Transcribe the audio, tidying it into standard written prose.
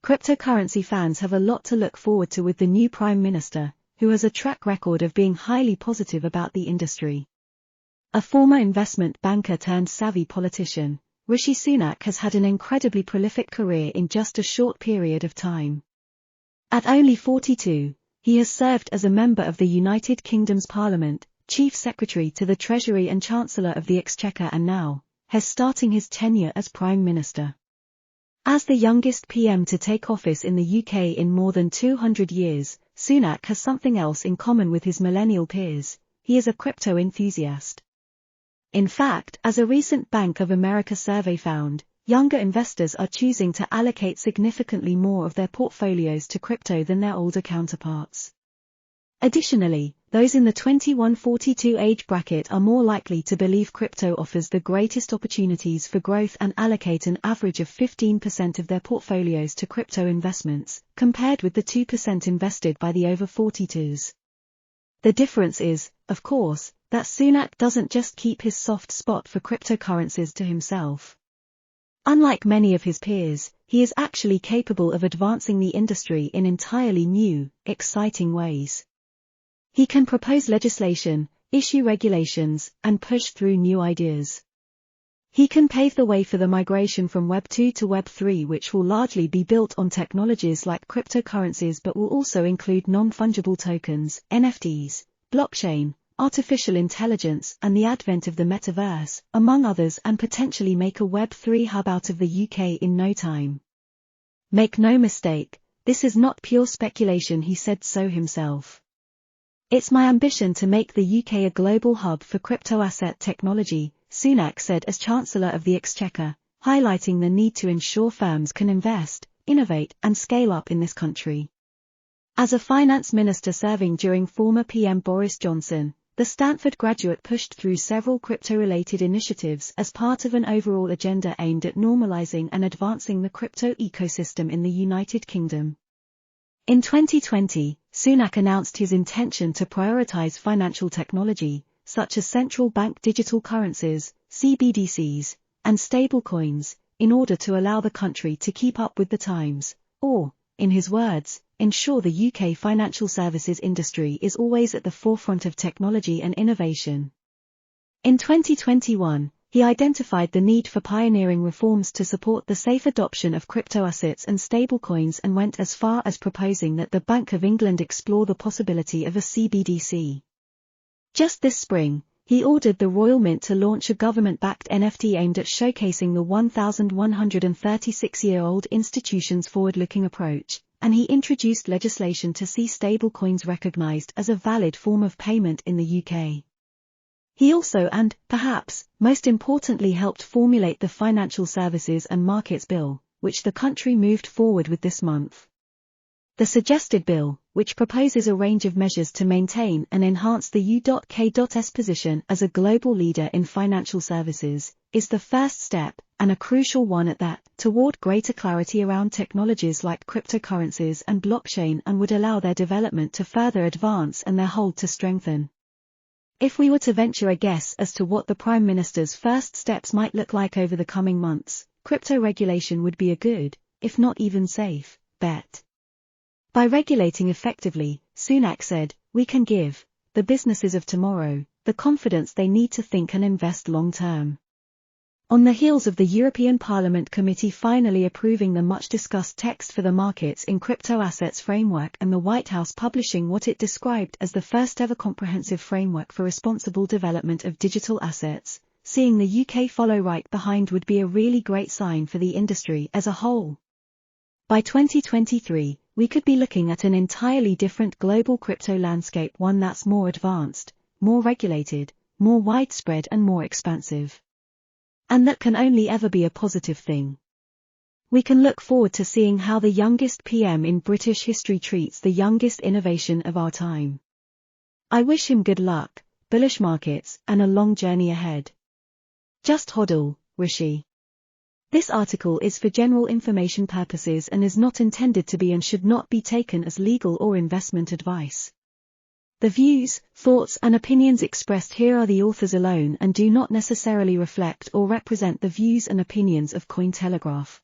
Cryptocurrency fans have a lot to look forward to with the new Prime Minister, who has a track record of being highly positive about the industry. A former investment banker turned savvy politician, Rishi Sunak has had an incredibly prolific career in just a short period of time. At only 42, he has served as a member of the United Kingdom's Parliament, Chief Secretary to the Treasury and Chancellor of the Exchequer, and now has starting his tenure as Prime Minister. As the youngest PM to take office in the UK in more than 200 years, Sunak has something else in common with his millennial peers: he is a crypto enthusiast. In fact, as a recent Bank of America survey found, younger investors are choosing to allocate significantly more of their portfolios to crypto than their older counterparts. Additionally, those in the 21-42 age bracket are more likely to believe crypto offers the greatest opportunities for growth and allocate an average of 15% of their portfolios to crypto investments, compared with the 2% invested by the over 42s. The difference is, of course, that Sunak doesn't just keep his soft spot for cryptocurrencies to himself. Unlike many of his peers, he is actually capable of advancing the industry in entirely new, exciting ways. He can propose legislation, issue regulations, and push through new ideas. He can pave the way for the migration from Web 2 to Web 3, which will largely be built on technologies like cryptocurrencies but will also include non-fungible tokens, NFTs, blockchain, artificial intelligence, and the advent of the metaverse, among others, and potentially make a Web 3 hub out of the UK in no time. Make no mistake, this is not pure speculation. He said so himself. "It's my ambition to make the UK a global hub for crypto-asset technology," Sunak said as Chancellor of the Exchequer, highlighting the need to ensure firms can invest, innovate, and scale up in this country. As a finance minister serving during former PM Boris Johnson, the Stanford graduate pushed through several crypto-related initiatives as part of an overall agenda aimed at normalizing and advancing the crypto ecosystem in the United Kingdom. In 2020, Sunak announced his intention to prioritize financial technology, such as central bank digital currencies, CBDCs, and stablecoins, in order to allow the country to keep up with the times, or, in his words, ensure the UK financial services industry is always at the forefront of technology and innovation. In 2021, he identified the need for pioneering reforms to support the safe adoption of crypto assets and stablecoins and went as far as proposing that the Bank of England explore the possibility of a CBDC. Just this spring, he ordered the Royal Mint to launch a government-backed NFT aimed at showcasing the 1,136-year-old institution's forward-looking approach, and he introduced legislation to see stablecoins recognized as a valid form of payment in the UK. He also and, perhaps, most importantly helped formulate the Financial Services and Markets Bill, which the country moved forward with this month. The suggested bill, which proposes a range of measures to maintain and enhance the UK's position as a global leader in financial services, is the first step, and a crucial one at that, toward greater clarity around technologies like cryptocurrencies and blockchain, and would allow their development to further advance and their hold to strengthen. If we were to venture a guess as to what the Prime Minister's first steps might look like over the coming months, crypto regulation would be a good, if not even safe, bet. By regulating effectively, Sunak said, we can give the businesses of tomorrow the confidence they need to think and invest long-term. On the heels of the European Parliament Committee finally approving the much-discussed text for the Markets in Crypto Assets framework and the White House publishing what it described as the first-ever comprehensive framework for responsible development of digital assets, seeing the UK follow right behind would be a really great sign for the industry as a whole. By 2023, we could be looking at an entirely different global crypto landscape, one that's more advanced, more regulated, more widespread and more expansive. And that can only ever be a positive thing. We can look forward to seeing how the youngest PM in British history treats the youngest innovation of our time. I wish him good luck, bullish markets, and a long journey ahead. Just hodl, Rishi. This article is for general information purposes and is not intended to be and should not be taken as legal or investment advice. The views, thoughts and opinions expressed here are the authors alone and do not necessarily reflect or represent the views and opinions of Cointelegraph.